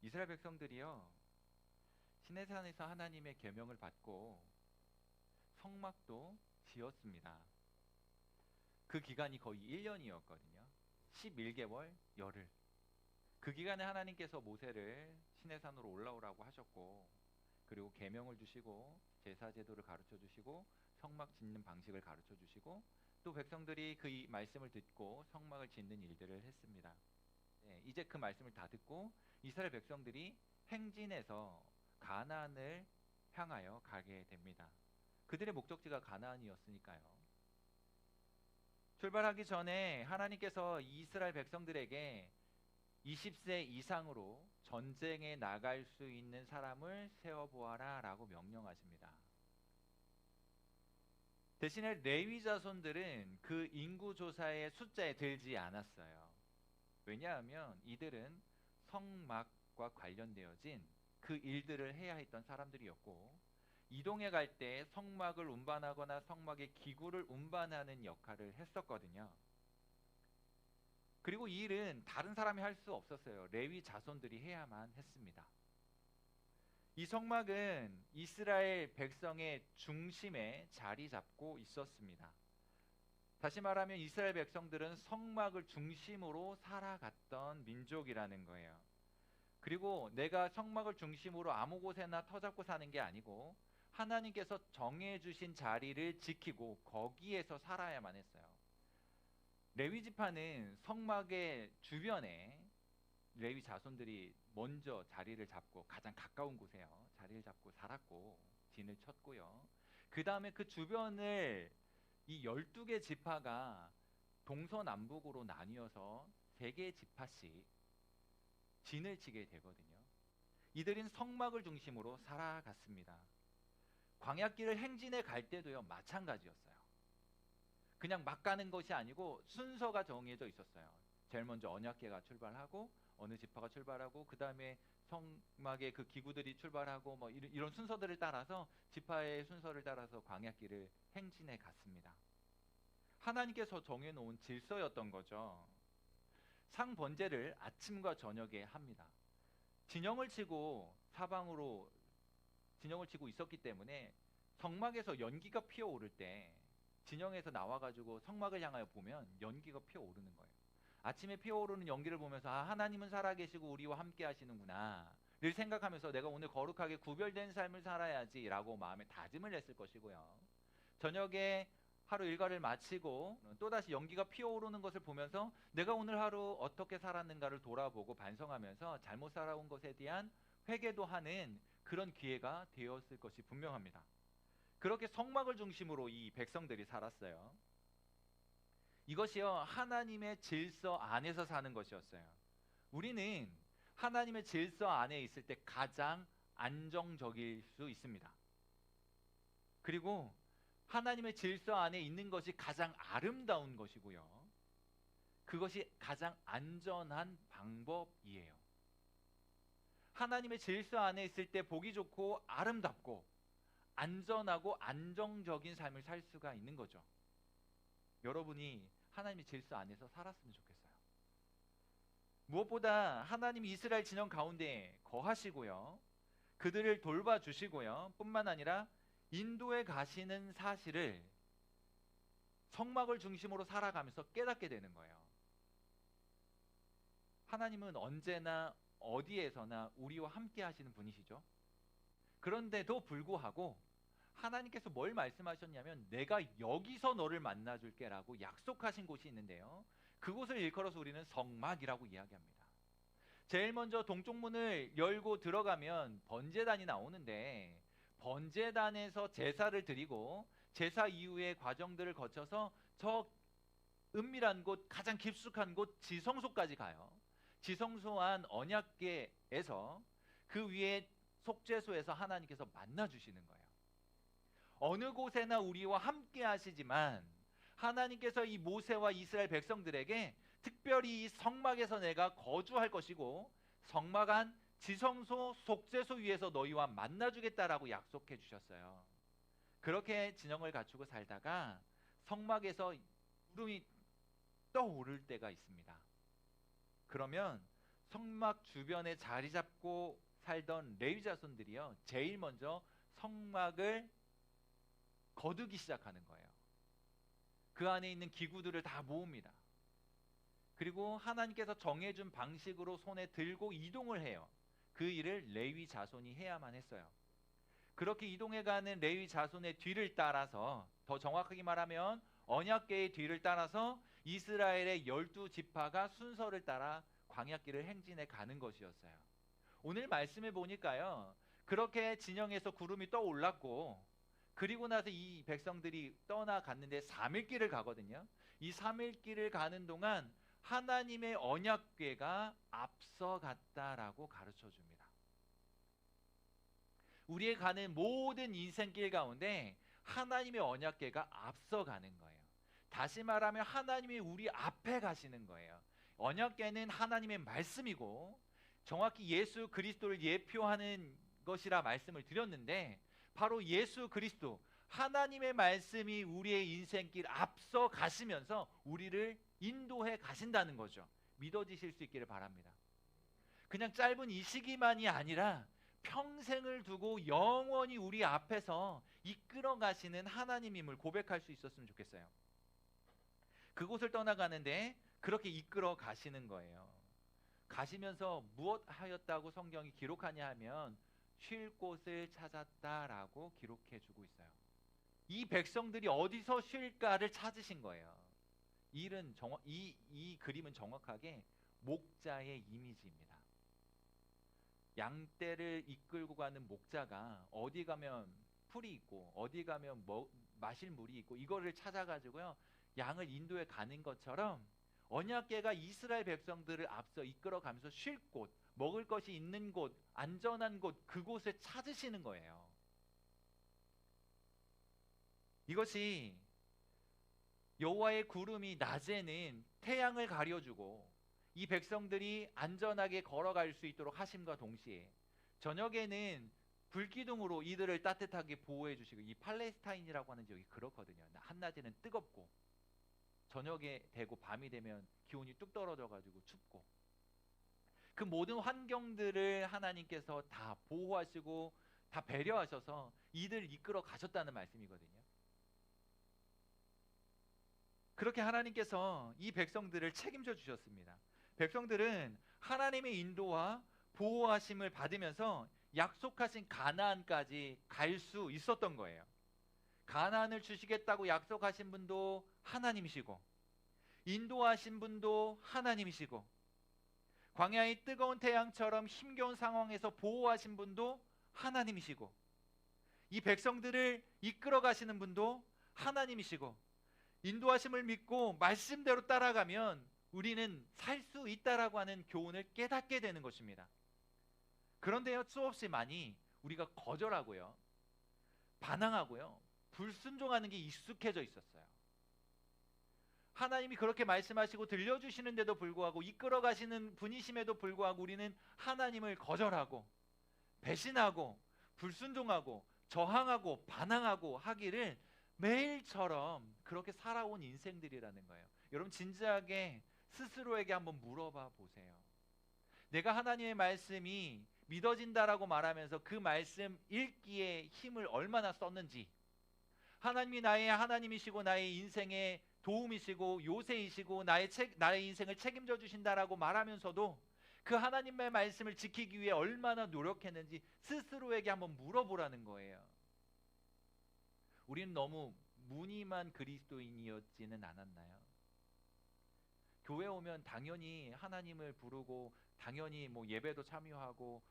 이스라엘 백성들이요, 시내산에서 하나님의 계명을 받고 성막도 지었습니다. 그 기간이 거의 1년이었거든요. 11개월 열흘. 그 기간에 하나님께서 모세를 시내산으로 올라오라고 하셨고, 그리고 계명을 주시고 제사 제도를 가르쳐 주시고 성막 짓는 방식을 가르쳐 주시고, 또 백성들이 그 말씀을 듣고 성막을 짓는 일들을 했습니다. 네, 이제 그 말씀을 다 듣고 이스라엘 백성들이 행진해서 가나안을 향하여 가게 됩니다. 그들의 목적지가 가나안이었으니까요. 출발하기 전에 하나님께서 이스라엘 백성들에게 20세 이상으로 전쟁에 나갈 수 있는 사람을 세어보아라 라고 명령하십니다. 대신에 레위 자손들은 그 인구 조사의 숫자에 들지 않았어요. 왜냐하면 이들은 성막과 관련되어진 그 일들을 해야 했던 사람들이었고, 이동해 갈 때 성막을 운반하거나 성막의 기구를 운반하는 역할을 했었거든요. 그리고 이 일은 다른 사람이 할 수 없었어요. 레위 자손들이 해야만 했습니다. 이 성막은 이스라엘 백성의 중심에 자리 잡고 있었습니다. 다시 말하면 이스라엘 백성들은 성막을 중심으로 살아갔던 민족이라는 거예요. 그리고 내가 성막을 중심으로 아무 곳에나 터잡고 사는 게 아니고 하나님께서 정해 주신 자리를 지키고 거기에서 살아야만 했어요. 레위 지파는 성막의 주변에 레위 자손들이 먼저 자리를 잡고 가장 가까운 곳에요. 자리를 잡고 살았고 진을 쳤고요. 그 다음에 그 주변을 이 12개 지파가 동서남북으로 나뉘어서 3개의 지파씩 진을 치게 되거든요. 이들은 성막을 중심으로 살아갔습니다. 광야길을 행진해 갈 때도요, 마찬가지였어요. 그냥 막 가는 것이 아니고 순서가 정해져 있었어요. 제일 먼저 언약궤가 출발하고 어느 지파가 출발하고 그 다음에 성막의 그 기구들이 출발하고 뭐 이런 순서들을 따라서 지파의 순서를 따라서 광야길을 행진해 갔습니다. 하나님께서 정해놓은 질서였던 거죠. 상번제를 아침과 저녁에 합니다. 진영을 치고 사방으로 진영을 치고 있었기 때문에 성막에서 연기가 피어오를 때 진영에서 나와가지고 성막을 향하여 보면 연기가 피어오르는 거예요. 아침에 피어오르는 연기를 보면서 아, 하나님은 살아계시고 우리와 함께 하시는구나 를 생각하면서 내가 오늘 거룩하게 구별된 삶을 살아야지 라고 마음에 다짐을 했을 것이고요. 저녁에 하루 일과를 마치고 또다시 연기가 피어오르는 것을 보면서 내가 오늘 하루 어떻게 살았는가를 돌아보고 반성하면서 잘못 살아온 것에 대한 회개도 하는 그런 기회가 되었을 것이 분명합니다. 그렇게 성막을 중심으로 이 백성들이 살았어요. 이것이요, 하나님의 질서 안에서 사는 것이었어요. 우리는 하나님의 질서 안에 있을 때 가장 안정적일 수 있습니다. 그리고 하나님의 질서 안에 있는 것이 가장 아름다운 것이고요. 그것이 가장 안전한 방법이에요. 하나님의 질서 안에 있을 때 보기 좋고 아름답고 안전하고 안정적인 삶을 살 수가 있는 거죠. 여러분이 하나님의 질서 안에서 살았으면 좋겠어요. 무엇보다 하나님이 이스라엘 진영 가운데 거하시고요, 그들을 돌봐주시고요, 뿐만 아니라 인도에 가시는 사실을 성막을 중심으로 살아가면서 깨닫게 되는 거예요. 하나님은 언제나 어디에서나 우리와 함께 하시는 분이시죠. 그런데도 불구하고 하나님께서 뭘 말씀하셨냐면 내가 여기서 너를 만나줄게 라고 약속하신 곳이 있는데요, 그곳을 일컬어서 우리는 성막이라고 이야기합니다. 제일 먼저 동쪽 문을 열고 들어가면 번제단이 나오는데, 번제단에서 제사를 드리고 제사 이후의 과정들을 거쳐서 저 은밀한 곳, 가장 깊숙한 곳 지성소까지 가요. 지성소한 언약궤에서 그 위에 속죄소에서 하나님께서 만나주시는 거예요. 어느 곳에나 우리와 함께 하시지만 하나님께서 이 모세와 이스라엘 백성들에게 특별히 이 성막에서 내가 거주할 것이고 성막 안 지성소 속죄소 위에서 너희와 만나주겠다라고 약속해 주셨어요. 그렇게 진영을 갖추고 살다가 성막에서 구름이 떠오를 때가 있습니다. 그러면 성막 주변에 자리 잡고 살던 레위 자손들이요, 제일 먼저 성막을 거두기 시작하는 거예요. 그 안에 있는 기구들을 다 모읍니다. 그리고 하나님께서 정해준 방식으로 손에 들고 이동을 해요. 그 일을 레위 자손이 해야만 했어요. 그렇게 이동해가는 레위 자손의 뒤를 따라서, 더 정확하게 말하면 언약궤의 뒤를 따라서 이스라엘의 12지파가 순서를 따라 광야길을 행진해 가는 것이었어요. 오늘 말씀해 보니까요, 그렇게 진영에서 구름이 떠올랐고, 그리고 나서 이 백성들이 떠나갔는데 3일 길을 가거든요. 이 3일 길을 가는 동안 하나님의 언약궤가 앞서갔다라고 가르쳐 줍니다. 우리의 가는 모든 인생길 가운데 하나님의 언약궤가 앞서가는 거예요. 다시 말하면 하나님이 우리 앞에 가시는 거예요. 언약궤는 하나님의 말씀이고 정확히 예수 그리스도를 예표하는 것이라 말씀을 드렸는데, 바로 예수 그리스도, 하나님의 말씀이 우리의 인생길 앞서 가시면서 우리를 인도해 가신다는 거죠. 믿어지실 수 있기를 바랍니다. 그냥 짧은 이 시기만이 아니라 평생을 두고 영원히 우리 앞에서 이끌어 가시는 하나님임을 고백할 수 있었으면 좋겠어요. 그곳을 떠나가는데 그렇게 이끌어 가시는 거예요. 가시면서 무엇 하였다고 성경이 기록하냐 하면 쉴 곳을 찾았다라고 기록해 주고 있어요. 이 백성들이 어디서 쉴까를 찾으신 거예요. 이 그림은 정확하게 목자의 이미지입니다. 양떼를 이끌고 가는 목자가 어디 가면 풀이 있고 어디 가면 마실 물이 있고 이거를 찾아가지고요, 양을 인도해 가는 것처럼 언약궤가 이스라엘 백성들을 앞서 이끌어가면서 쉴 곳, 먹을 것이 있는 곳, 안전한 곳, 그곳에 찾으시는 거예요. 이것이 여호와의 구름이 낮에는 태양을 가려주고 이 백성들이 안전하게 걸어갈 수 있도록 하심과 동시에 저녁에는 불기둥으로 이들을 따뜻하게 보호해 주시고, 이 팔레스타인이라고 하는 지역이 그렇거든요. 한낮에는 뜨겁고 저녁에 되고 밤이 되면 기온이 뚝 떨어져 가지고 춥고, 그 모든 환경들을 하나님께서 다 보호하시고 다 배려하셔서 이들 이끌어 가셨다는 말씀이거든요. 그렇게 하나님께서 이 백성들을 책임져 주셨습니다. 백성들은 하나님의 인도와 보호하심을 받으면서 약속하신 가나안까지 갈 수 있었던 거예요. 가나안을 주시겠다고 약속하신 분도 하나님이시고, 인도하신 분도 하나님이시고, 광야의 뜨거운 태양처럼 힘겨운 상황에서 보호하신 분도 하나님이시고, 이 백성들을 이끌어 가시는 분도 하나님이시고, 인도하심을 믿고 말씀대로 따라가면 우리는 살 수 있다라고 하는 교훈을 깨닫게 되는 것입니다. 그런데요, 수없이 많이 우리가 거절하고요, 반항하고요, 불순종하는 게 익숙해져 있었어요. 하나님이 그렇게 말씀하시고 들려주시는데도 불구하고, 이끌어 가시는 분이심에도 불구하고 우리는 하나님을 거절하고 배신하고 불순종하고 저항하고 반항하고 하기를 매일처럼 그렇게 살아온 인생들이라는 거예요. 여러분, 진지하게 스스로에게 한번 물어봐 보세요. 내가 하나님의 말씀이 믿어진다라고 말하면서 그 말씀 읽기에 힘을 얼마나 썼는지, 하나님이 나의 하나님이시고 나의 인생의 도움이시고 요새이시고 나의 인생을 책임져 주신다라고 말하면서도 그 하나님의 말씀을 지키기 위해 얼마나 노력했는지 스스로에게 한번 물어보라는 거예요. 우리는 너무 무늬만 그리스도인이었지는 않았나요? 교회 오면 당연히 하나님을 부르고 당연히 뭐 예배도 참여하고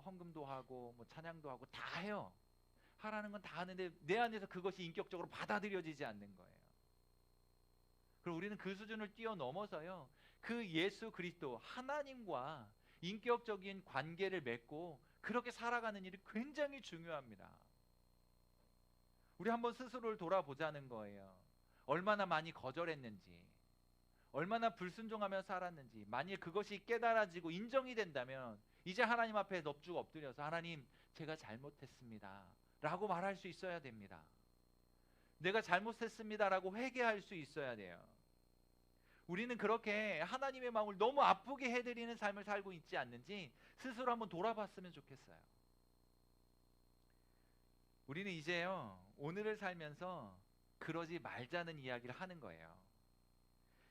헌금도 하고 뭐 찬양도 하고 다 해요. 하라는 건 다 하는데 내 안에서 그것이 인격적으로 받아들여지지 않는 거예요. 그리고 우리는 그 수준을 뛰어넘어서요, 그 예수 그리스도 하나님과 인격적인 관계를 맺고 그렇게 살아가는 일이 굉장히 중요합니다. 우리 한번 스스로를 돌아보자는 거예요. 얼마나 많이 거절했는지, 얼마나 불순종하며 살았는지. 만일 그것이 깨달아지고 인정이 된다면 이제 하나님 앞에 넙죽 엎드려서 하나님, 제가 잘못했습니다 라고 말할 수 있어야 됩니다. 내가 잘못했습니다 라고 회개할 수 있어야 돼요. 우리는 그렇게 하나님의 마음을 너무 아프게 해드리는 삶을 살고 있지 않는지 스스로 한번 돌아봤으면 좋겠어요. 우리는 이제요, 오늘을 살면서 그러지 말자는 이야기를 하는 거예요.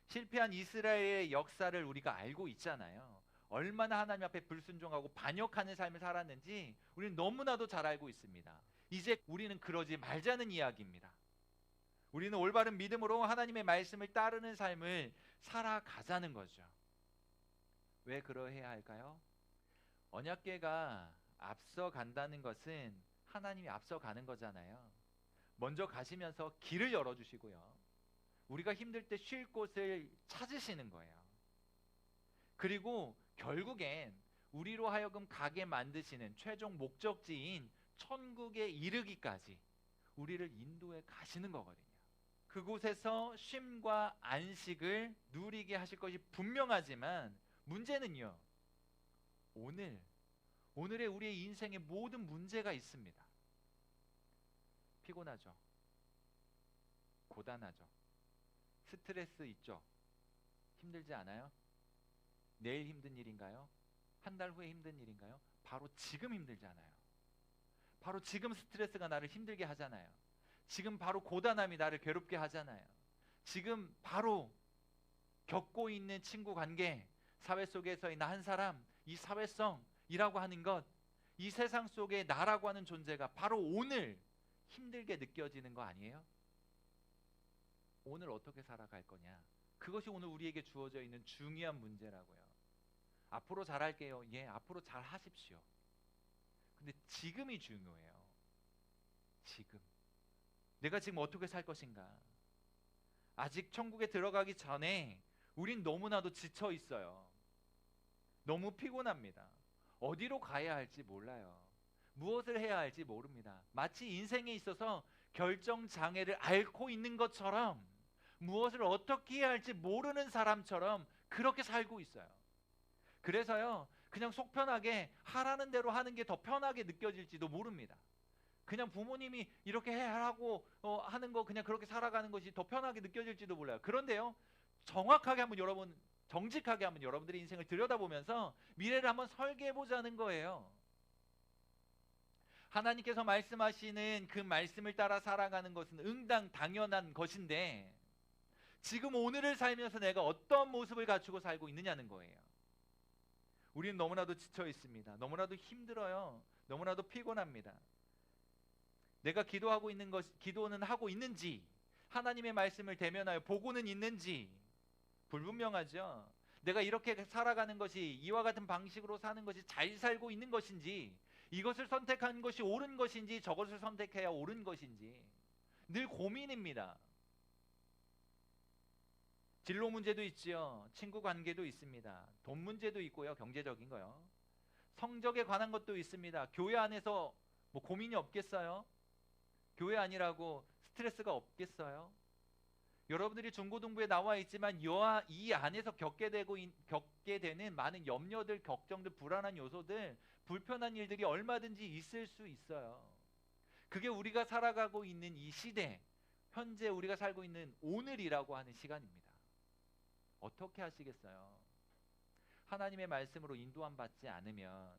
실패한 이스라엘의 역사를 우리가 알고 있잖아요. 얼마나 하나님 앞에 불순종하고 반역하는 삶을 살았는지 우리는 너무나도 잘 알고 있습니다. 이제 우리는 그러지 말자는 이야기입니다. 우리는 올바른 믿음으로 하나님의 말씀을 따르는 삶을 살아가자는 거죠. 왜 그러해야 할까요? 언약궤가 앞서간다는 것은 하나님이 앞서가는 거잖아요. 먼저 가시면서 길을 열어주시고요, 우리가 힘들 때 쉴 곳을 찾으시는 거예요. 그리고 결국엔 우리로 하여금 가게 만드시는 최종 목적지인 천국에 이르기까지 우리를 인도해 가시는 거거든요. 그곳에서 쉼과 안식을 누리게 하실 것이 분명하지만 문제는요, 오늘의 우리의 인생에 모든 문제가 있습니다. 피곤하죠. 고단하죠. 스트레스 있죠. 힘들지 않아요? 내일 힘든 일인가요? 한 달 후에 힘든 일인가요? 바로 지금 힘들지 않아요? 바로 지금 스트레스가 나를 힘들게 하잖아요. 지금 바로 고단함이 나를 괴롭게 하잖아요. 지금 바로 겪고 있는 친구 관계, 사회 속에서의 나 한 사람, 이 사회성이라고 하는 것, 이 세상 속에 나라고 하는 존재가 바로 오늘 힘들게 느껴지는 거 아니에요? 오늘 어떻게 살아갈 거냐, 그것이 오늘 우리에게 주어져 있는 중요한 문제라고요. 앞으로 잘할게요. 예, 앞으로 잘 하십시오. 근데 지금이 중요해요. 지금 내가 지금 어떻게 살 것인가. 아직 천국에 들어가기 전에 우린 너무나도 지쳐 있어요. 너무 피곤합니다. 어디로 가야 할지 몰라요. 무엇을 해야 할지 모릅니다. 마치 인생에 있어서 결정 장애를 앓고 있는 것처럼, 무엇을 어떻게 해야 할지 모르는 사람처럼 그렇게 살고 있어요. 그래서요, 그냥 속 편하게 하라는 대로 하는 게 더 편하게 느껴질지도 모릅니다. 그냥 부모님이 이렇게 하라고 하는 거 그냥 그렇게 살아가는 것이 더 편하게 느껴질지도 몰라요. 그런데요, 정확하게 한번 정직하게 한번 여러분들의 인생을 들여다보면서 미래를 한번 설계해보자는 거예요. 하나님께서 말씀하시는 그 말씀을 따라 살아가는 것은 응당 당연한 것인데, 지금 오늘을 살면서 내가 어떤 모습을 갖추고 살고 있느냐는 거예요. 우리는 너무나도 지쳐 있습니다. 너무나도 힘들어요. 너무나도 피곤합니다. 내가 기도는 하고 있는지, 하나님의 말씀을 대면하여 보고는 있는지 불분명하죠. 내가 이렇게 살아가는 것이, 이와 같은 방식으로 사는 것이 잘 살고 있는 것인지, 이것을 선택한 것이 옳은 것인지, 저것을 선택해야 옳은 것인지 늘 고민입니다. 진로 문제도 있지요. 친구 관계도 있습니다. 돈 문제도 있고요. 경제적인 거요. 성적에 관한 것도 있습니다. 교회 안에서 뭐 고민이 없겠어요? 교회 아니라고 스트레스가 없겠어요? 여러분들이 중고등부에 나와 있지만 이 안에서 겪게 되는 많은 염려들, 걱정들, 불안한 요소들, 불편한 일들이 얼마든지 있을 수 있어요. 그게 우리가 살아가고 있는 이 시대, 현재 우리가 살고 있는 오늘이라고 하는 시간입니다. 어떻게 하시겠어요? 하나님의 말씀으로 인도함 받지 않으면,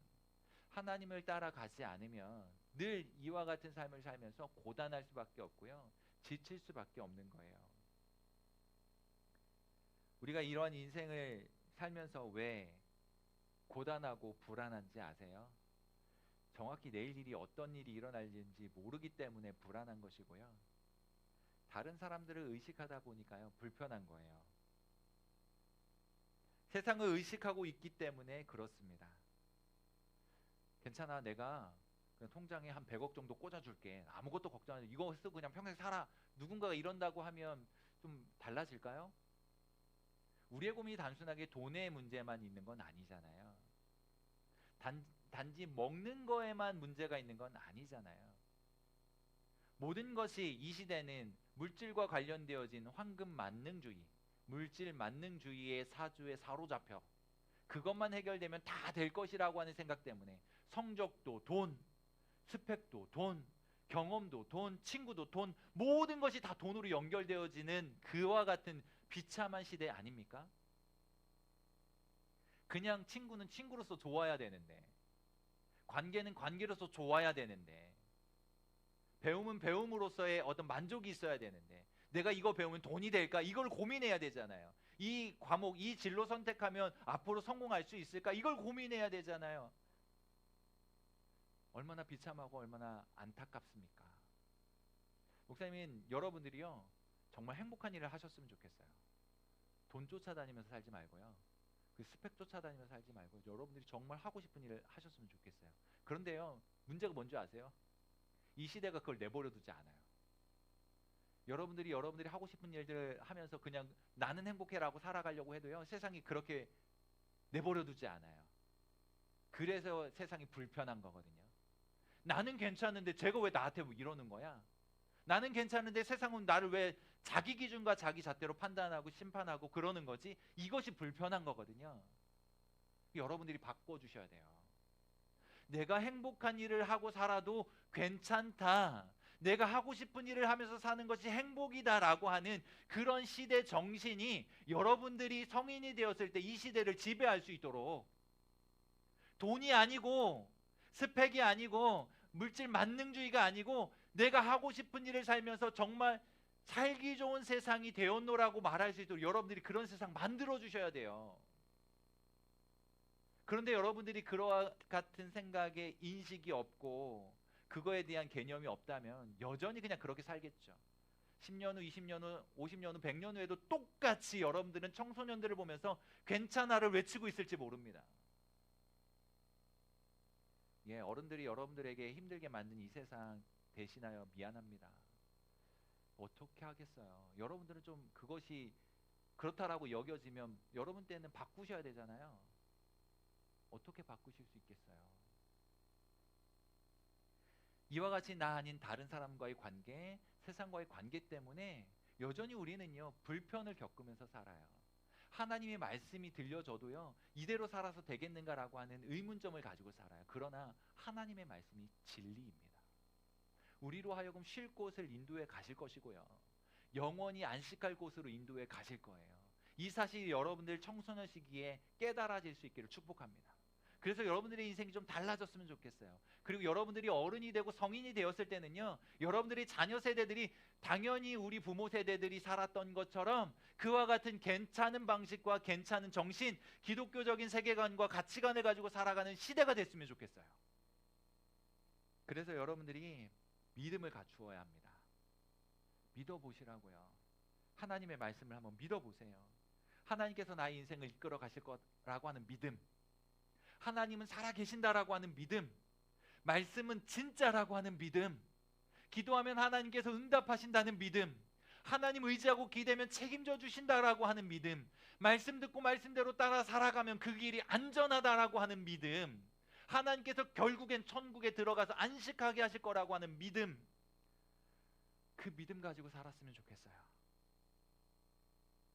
하나님을 따라가지 않으면 늘 이와 같은 삶을 살면서 고단할 수밖에 없고요, 지칠 수밖에 없는 거예요. 우리가 이런 인생을 살면서 왜 고단하고 불안한지 아세요? 정확히 내일 일이 어떤 일이 일어날지 모르기 때문에 불안한 것이고요, 다른 사람들을 의식하다 보니까요 불편한 거예요. 세상을 의식하고 있기 때문에 그렇습니다. 괜찮아, 내가 그냥 통장에 한 100억 정도 꽂아줄게, 아무것도 걱정하지, 이거 쓰고 그냥 평생 살아. 누군가가 이런다고 하면 좀 달라질까요? 우리의 고민이 단순하게 돈의 문제만 있는 건 아니잖아요. 단지 먹는 거에만 문제가 있는 건 아니잖아요. 모든 것이 이 시대는 물질과 관련되어진 황금 만능주의, 물질 만능주의의 사주에 사로잡혀 그것만 해결되면 다 될 것이라고 하는 생각 때문에 성적도 돈, 스펙도 돈, 경험도 돈, 친구도 돈, 모든 것이 다 돈으로 연결되어지는 그와 같은 비참한 시대 아닙니까? 그냥 친구는 친구로서 좋아야 되는데, 관계는 관계로서 좋아야 되는데, 배움은 배움으로서의 어떤 만족이 있어야 되는데, 내가 이거 배우면 돈이 될까? 이걸 고민해야 되잖아요. 이 과목, 이 진로 선택하면 앞으로 성공할 수 있을까? 이걸 고민해야 되잖아요. 얼마나 비참하고 얼마나 안타깝습니까? 목사님은 여러분들이요, 정말 행복한 일을 하셨으면 좋겠어요. 돈 쫓아다니면서 살지 말고요, 그 스펙 쫓아다니면서 살지 말고 여러분들이 정말 하고 싶은 일을 하셨으면 좋겠어요. 그런데요, 문제가 뭔지 아세요? 이 시대가 그걸 내버려 두지 않아요. 여러분들이 하고 싶은 일들을 하면서 그냥 나는 행복해라고 살아가려고 해도요, 세상이 그렇게 내버려 두지 않아요. 그래서 세상이 불편한 거거든요. 나는 괜찮은데 쟤가 왜 나한테 뭐 이러는 거야? 나는 괜찮은데 세상은 나를 왜 자기 기준과 자기 잣대로 판단하고 심판하고 그러는 거지? 이것이 불편한 거거든요. 여러분들이 바꿔주셔야 돼요. 내가 행복한 일을 하고 살아도 괜찮다, 내가 하고 싶은 일을 하면서 사는 것이 행복이다라고 하는 그런 시대 정신이 여러분들이 성인이 되었을 때 이 시대를 지배할 수 있도록, 돈이 아니고 스펙이 아니고 물질 만능주의가 아니고 내가 하고 싶은 일을 살면서 정말 살기 좋은 세상이 되었노라고 말할 수 있도록 여러분들이 그런 세상 만들어 주셔야 돼요. 그런데 여러분들이 그와 같은 생각에 인식이 없고 그거에 대한 개념이 없다면 여전히 그냥 그렇게 살겠죠. 10년 후, 20년 후, 50년 후, 100년 후에도 똑같이 여러분들은 청소년들을 보면서 괜찮아를 외치고 있을지 모릅니다. 예, 어른들이 여러분들에게 힘들게 만든 이 세상 대신하여 미안합니다. 어떻게 하겠어요? 여러분들은 좀 그것이 그렇다라고 여겨지면 여러분 때는 바꾸셔야 되잖아요. 어떻게 바꾸실 수 있겠어요? 이와 같이 나 아닌 다른 사람과의 관계, 세상과의 관계 때문에 여전히 우리는요, 불편을 겪으면서 살아요. 하나님의 말씀이 들려줘도요, 이대로 살아서 되겠는가라고 하는 의문점을 가지고 살아요. 그러나 하나님의 말씀이 진리입니다. 우리로 하여금 쉴 곳을 인도해 가실 것이고요, 영원히 안식할 곳으로 인도해 가실 거예요. 이 사실이 여러분들 청소년 시기에 깨달아질 수 있기를 축복합니다. 그래서 여러분들의 인생이 좀 달라졌으면 좋겠어요. 그리고 여러분들이 어른이 되고 성인이 되었을 때는요, 여러분들의 자녀 세대들이 당연히 우리 부모 세대들이 살았던 것처럼 그와 같은 괜찮은 방식과 괜찮은 정신, 기독교적인 세계관과 가치관을 가지고 살아가는 시대가 됐으면 좋겠어요. 그래서 여러분들이 믿음을 갖추어야 합니다. 믿어보시라고요. 하나님의 말씀을 한번 믿어보세요. 하나님께서 나의 인생을 이끌어 가실 거라고 하는 믿음, 하나님은 살아계신다라고 하는 믿음, 말씀은 진짜라고 하는 믿음, 기도하면 하나님께서 응답하신다는 믿음, 하나님 의지하고 기대면 책임져 주신다라고 하는 믿음, 말씀 듣고 말씀대로 따라 살아가면 그 길이 안전하다라고 하는 믿음, 하나님께서 결국엔 천국에 들어가서 안식하게 하실 거라고 하는 믿음, 그 믿음 가지고 살았으면 좋겠어요.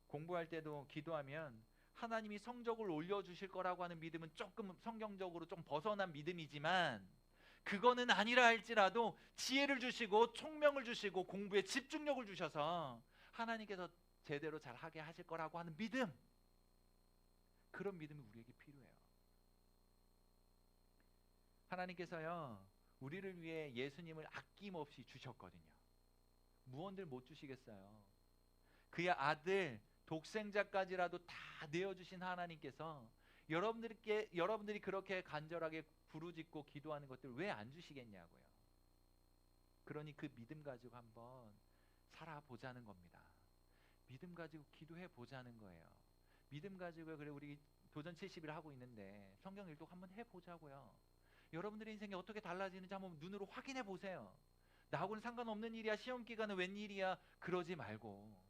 공부할 때도 기도하면 하나님이 성적을 올려주실 거라고 하는 믿음은 조금 성경적으로 좀 벗어난 믿음이지만, 그거는 아니라 할지라도 지혜를 주시고 총명을 주시고 공부에 집중력을 주셔서 하나님께서 제대로 잘 하게 하실 거라고 하는 믿음, 그런 믿음이 우리에게 필요해요. 하나님께서요, 우리를 위해 예수님을 아낌없이 주셨거든요. 무언들 못 주시겠어요? 그의 아들 독생자까지라도 다 내어주신 하나님께서 여러분들이 그렇게 간절하게 부르짖고 기도하는 것들 왜 안 주시겠냐고요. 그러니 그 믿음 가지고 한번 살아보자는 겁니다. 믿음 가지고 기도해 보자는 거예요. 믿음 가지고, 그래 우리 도전 70일 하고 있는데 성경 일독 한번 해보자고요. 여러분들의 인생이 어떻게 달라지는지 한번 눈으로 확인해 보세요. 나하고는 상관없는 일이야, 시험 기간은 웬일이야, 그러지 말고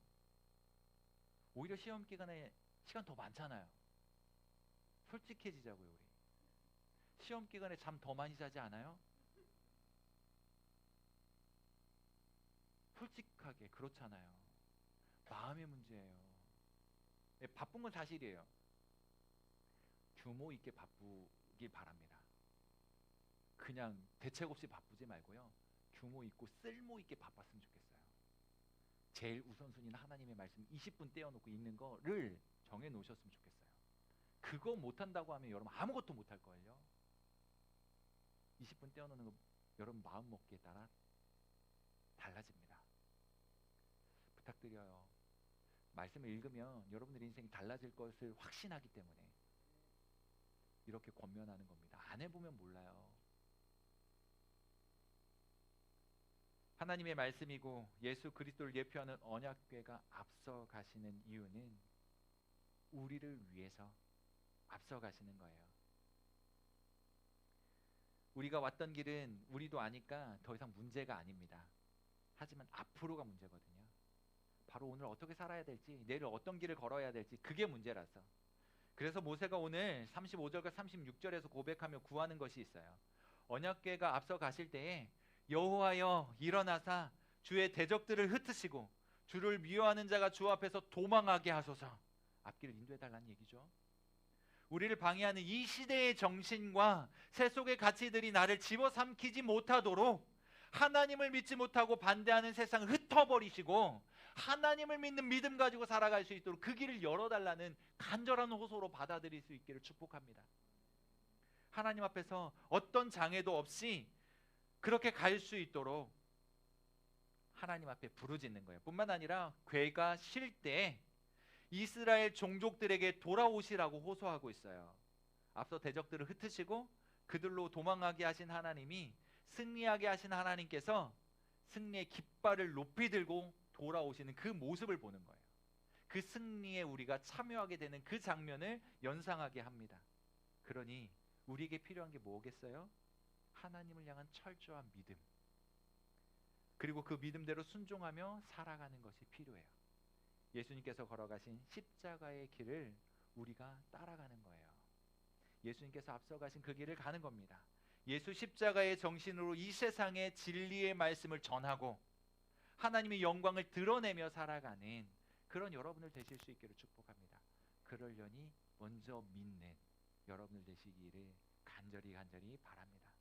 오히려 시험 기간에 시간 더 많잖아요. 솔직해지자고요. 우리 시험 기간에 잠 더 많이 자지 않아요? 솔직하게 그렇잖아요. 마음의 문제예요. 네, 바쁜 건 사실이에요. 규모 있게 바쁘길 바랍니다. 그냥 대책 없이 바쁘지 말고요, 규모 있고 쓸모 있게 바빴으면 좋겠어요. 제일 우선순위는 하나님의 말씀 20분 떼어놓고 읽는 거를 정해 놓으셨으면 좋겠어요. 그거 못한다고 하면 여러분 아무것도 못할 거예요. 20분 떼어놓는 거 여러분 마음 먹기에 따라 달라집니다. 부탁드려요. 말씀을 읽으면 여러분들 인생이 달라질 것을 확신하기 때문에 이렇게 권면하는 겁니다. 안 해보면 몰라요. 하나님의 말씀이고 예수 그리스도를 예표하는 언약궤가 앞서 가시는 이유는 우리를 위해서 앞서 가시는 거예요. 우리가 왔던 길은 우리도 아니까 더 이상 문제가 아닙니다. 하지만 앞으로가 문제거든요. 바로 오늘 어떻게 살아야 될지, 내일 어떤 길을 걸어야 될지, 그게 문제라서. 그래서 모세가 오늘 35절과 36절에서 고백하며 구하는 것이 있어요. 언약궤가 앞서 가실 때에 여호와여 일어나사 주의 대적들을 흩으시고 주를 미워하는 자가 주 앞에서 도망하게 하소서. 앞길을 인도해 달라는 얘기죠. 우리를 방해하는 이 시대의 정신과 세속의 가치들이 나를 집어삼키지 못하도록 하나님을 믿지 못하고 반대하는 세상을 흩어버리시고 하나님을 믿는 믿음 가지고 살아갈 수 있도록 그 길을 열어달라는 간절한 호소로 받아들일 수 있기를 축복합니다. 하나님 앞에서 어떤 장애도 없이 그렇게 갈 수 있도록 하나님 앞에 부르짖는 거예요. 뿐만 아니라 궤가 쉴 때 이스라엘 종족들에게 돌아오시라고 호소하고 있어요. 앞서 대적들을 흩으시고 그들로 도망가게 하신 하나님이 승리하게 하신 하나님께서 승리의 깃발을 높이 들고 돌아오시는 그 모습을 보는 거예요. 그 승리에 우리가 참여하게 되는 그 장면을 연상하게 합니다. 그러니 우리에게 필요한 게 뭐겠어요? 하나님을 향한 철저한 믿음, 그리고 그 믿음대로 순종하며 살아가는 것이 필요해요. 예수님께서 걸어가신 십자가의 길을 우리가 따라가는 거예요. 예수님께서 앞서가신 그 길을 가는 겁니다. 예수 십자가의 정신으로 이 세상에 진리의 말씀을 전하고 하나님의 영광을 드러내며 살아가는 그런 여러분들 되실 수 있기를 축복합니다. 그러려니 먼저 믿는 여러분들 되시기를 간절히 바랍니다.